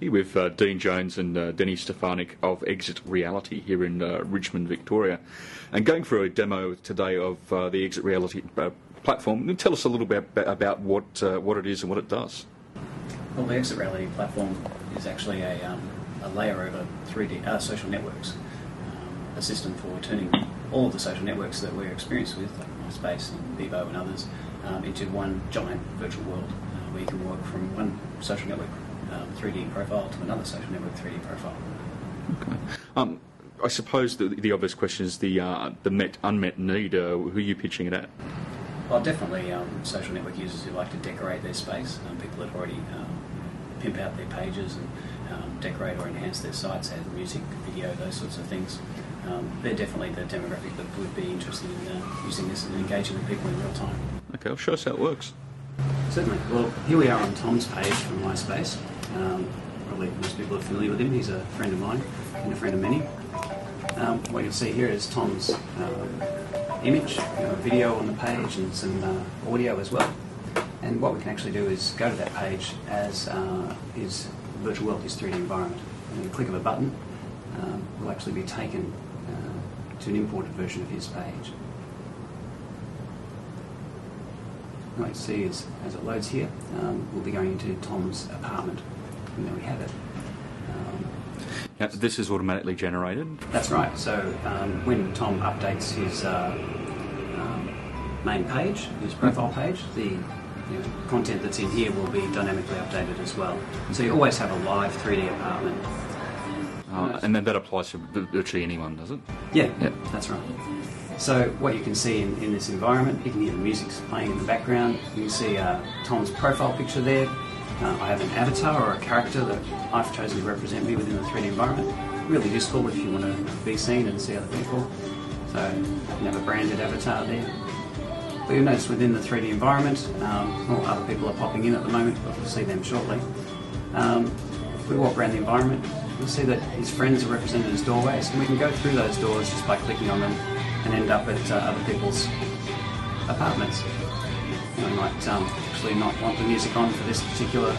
Here with Dean Jones and Denny Stefanik of ExitReality here in Richmond, Victoria, and going through a demo today of the ExitReality platform. Tell us a little bit about what it is and what it does. Well, the ExitReality platform is actually a layer over 3D social networks, a system for turning all of the social networks that we're experienced with, like MySpace and Vivo and others, into one giant virtual world where you can work from one social network 3D profile to another social network 3D profile. Okay. I suppose the obvious question is the unmet need. Who are you pitching it at? Well, definitely social network users who like to decorate their space, people that already pimp out their pages and decorate or enhance their sites, add music, video, those sorts of things. They're definitely the demographic that would be interested in using this and engaging with people in real time. Okay, well, show us how it works. Certainly. Well, here we are on Tom's page from MySpace. Probably most people are familiar with him. He's a friend of mine and a friend of many. What you'll see here is Tom's image, video on the page, and some audio as well. And what we can actually do is go to that page as his virtual world, his 3D environment. And with a click of a button, we'll actually be taken to an imported version of his page. What you see is, as it loads here, we'll be going into Tom's apartment, and there we have it. Now, this is automatically generated? That's right. So when Tom updates his main page, his profile page, the content that's in here will be dynamically updated as well. So you always have a live 3D apartment. And then that applies to virtually anyone, does it? Yeah, that's right. So what you can see in this environment, you can hear the music playing in the background. You can see Tom's profile picture there. I have an avatar or a character that I've chosen to represent me within the 3D environment. Really useful if you want to be seen and see other people. So you can have a branded avatar there. But you'll notice within the 3D environment, other people are popping in at the moment, but we'll see them shortly. If we walk around the environment, you'll see that his friends are represented as doorways, and we can go through those doors just by clicking on them and end up at other people's apartments. And we might actually not want the music on for this particular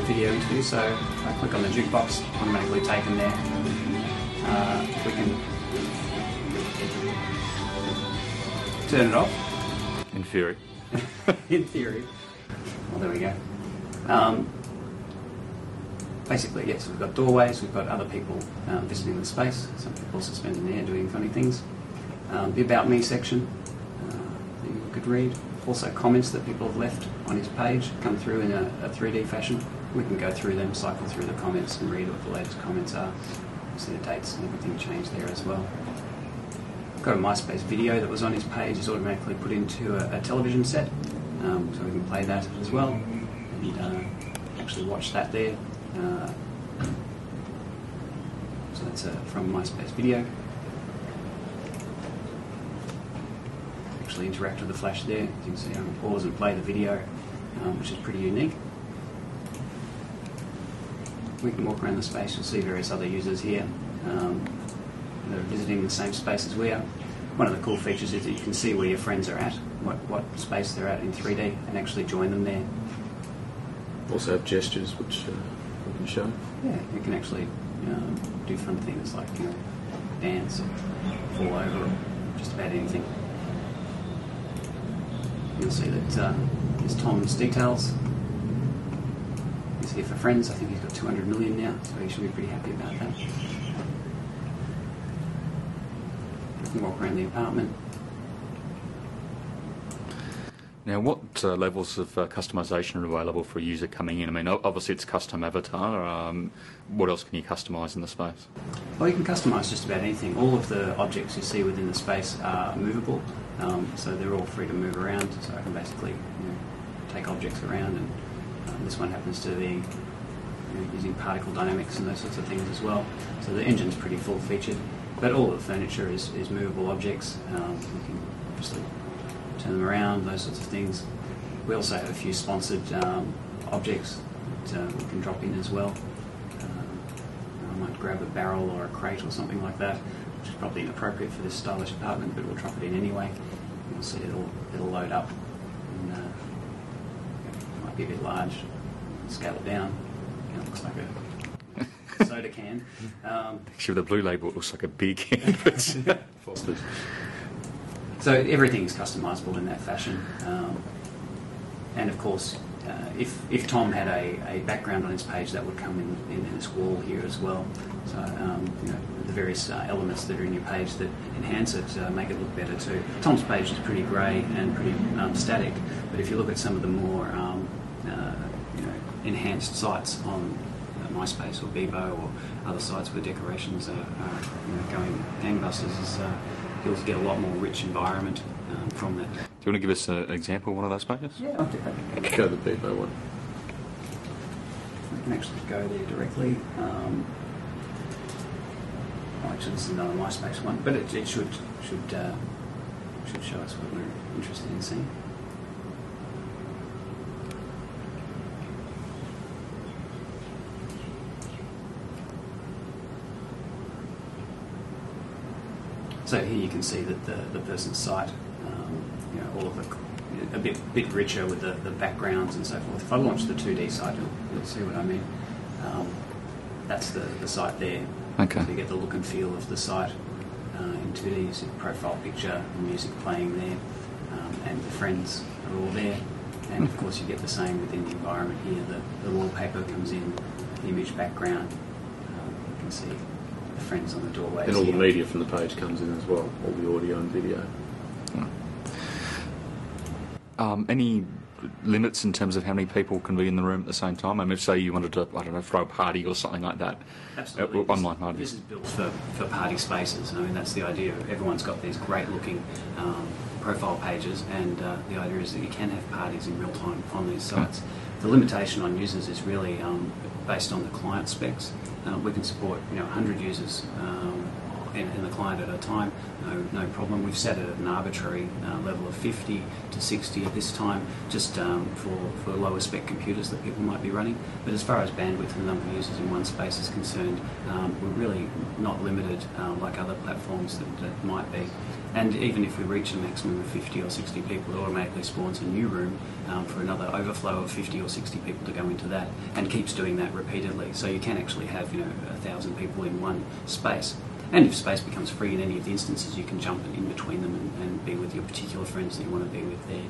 video interview, so if I click on the jukebox, automatically taken there. We can turn it off. In theory. In theory. Well, there we go. Basically, yes, we've got doorways, we've got other people visiting the space, some people suspended in the air doing funny things. The About Me section that you could read. Also comments that people have left on his page come through in a 3D fashion. We can go through them, cycle through the comments and read what the latest comments are. See the dates and everything changed there as well. I've got a MySpace video that was on his page, is automatically put into a television set, so we can play that as well and actually watch that there. So that's from MySpace video. Actually interact with the flash there. You can see I can pause and play the video, which is pretty unique. We can walk around the space, you'll see various other users here that are visiting the same space as we are. One of the cool features is that you can see where your friends are at, what space they're at in 3D, and actually join them there. Also have gestures which we can show. Yeah, you can actually do fun things like dance or fall over or just about anything. You'll see that there's Tom's details. He's here for friends. I think he's got 200 million now, so he should be pretty happy about that. We can walk around the apartment. Now, what levels of customisation are available for a user coming in? I mean, obviously it's custom avatar. What else can you customise in the space? Well, you can customise just about anything. All of the objects you see within the space are movable, so they're all free to move around. So I can basically take objects around, and this one happens to be using particle dynamics and those sorts of things as well. So the engine's pretty full-featured, but all of the furniture is movable objects. We can obviously turn them around, those sorts of things. We also have a few sponsored objects that we can drop in as well. I might grab a barrel or a crate or something like that, which is probably inappropriate for this stylish apartment, but we'll drop it in anyway. You'll see it'll load up, and it might be a bit large. Scale it down. It looks like soda can. Actually, with the blue label, it looks like a beer can. Foster's. So everything's customisable in that fashion. And of course, if Tom had a background on his page, that would come in this wall here as well. So the various elements that are in your page that enhance it make it look better too. Tom's page is pretty grey and pretty static, but if you look at some of the more enhanced sites on MySpace or Bebo or other sites where decorations are going gangbusters, you'll get a lot more rich environment from that. Do you want to give us an example of one of those pages? Yeah, I'll do that. Go to the Bebo one. We can actually go there directly. Actually, this is another MySpace one, but it should show us what we're interested in seeing. So here you can see that the person's site, all of a bit richer with the backgrounds and so forth. If I launch the 2D site, you'll see what I mean. That's the site there. Okay. So you get the look and feel of the site in 2D. You see the profile picture, the music playing there, and the friends are all there. And of course you get the same within the environment here. The wallpaper comes in, the image background. You can see the friends on the doorways. And all the here. media from the page comes in as well, all the audio and video. Any limits in terms of how many people can be in the room at the same time? I mean, if say you wanted to, I don't know, throw a party or something like that. Absolutely. Online parties. This is built for party spaces. I mean, that's the idea. Everyone's got these great looking profile pages, and the idea is that you can have parties in real time on these sites. The limitation on users is really based on the client specs. We can support 100 users in the client at a time, no problem. We've set it at an arbitrary level of 50 to 60 at this time, just for lower spec computers that people might be running. But as far as bandwidth and the number of users in one space is concerned, we're really not limited like other platforms that might be. And even if we reach a maximum of 50 or 60 people, it automatically spawns a new room for another overflow of 50 or 60 people to go into that, and keeps doing that repeatedly. So you can actually have 1,000 people in one space. And if space becomes free in any of the instances, you can jump in between them and be with your particular friends that you want to be with there.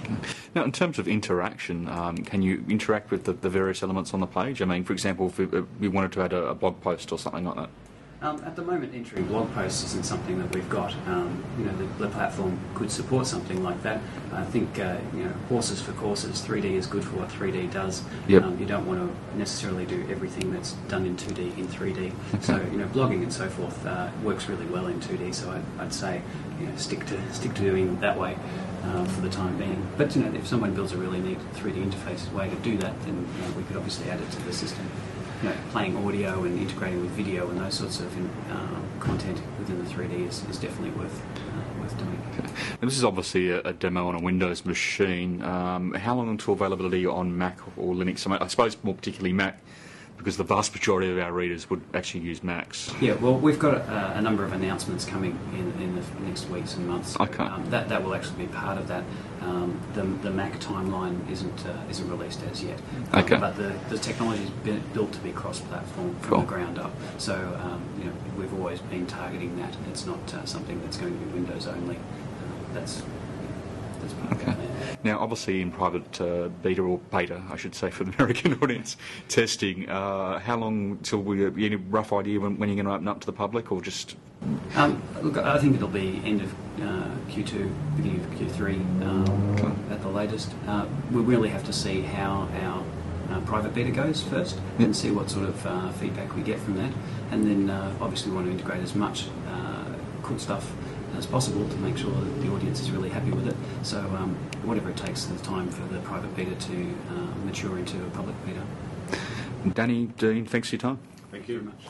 Okay. Now, in terms of interaction, can you interact with the various elements on the page? I mean, for example, if we wanted to add a blog post or something like that. At the moment, entering blog posts isn't something that we've got. The platform could support something like that. I think horses for courses. 3D is good for what 3D does. Yep. You don't want to necessarily do everything that's done in 2D in 3D. So blogging and so forth works really well in 2D. So I'd say stick to doing it that way for the time being. But if someone builds a really neat 3D interface way to do that, then we could obviously add it to the system. Playing audio and integrating with video and those sorts of content within the 3D is definitely worth doing. Okay. And this is obviously a demo on a Windows machine. How long until availability on Mac or Linux? I suppose more particularly Mac, because the vast majority of our readers would actually use Macs. Yeah, well, we've got a number of announcements coming in the next weeks and months. So, okay. That will actually be part of that. The Mac timeline isn't released as yet. Okay. But the technology is built to be cross-platform from the ground up. So we've always been targeting that. It's not something that's going to be Windows only. That's part of Okay. it. Now, obviously in private beta, or beta, I should say, for the American audience, testing, how long till any rough idea when you're going to open up to the public, or just... Look, I think it'll be end of Q2, beginning of Q3 at the latest. We really have to see how our private beta goes first, and see what sort of feedback we get from that. And then obviously we want to integrate as much cool stuff as possible to make sure that the audience is really happy with it. So whatever it takes the time for the private beta to mature into a public beta. Danny, Dean, thanks for your time. Thank you Very much.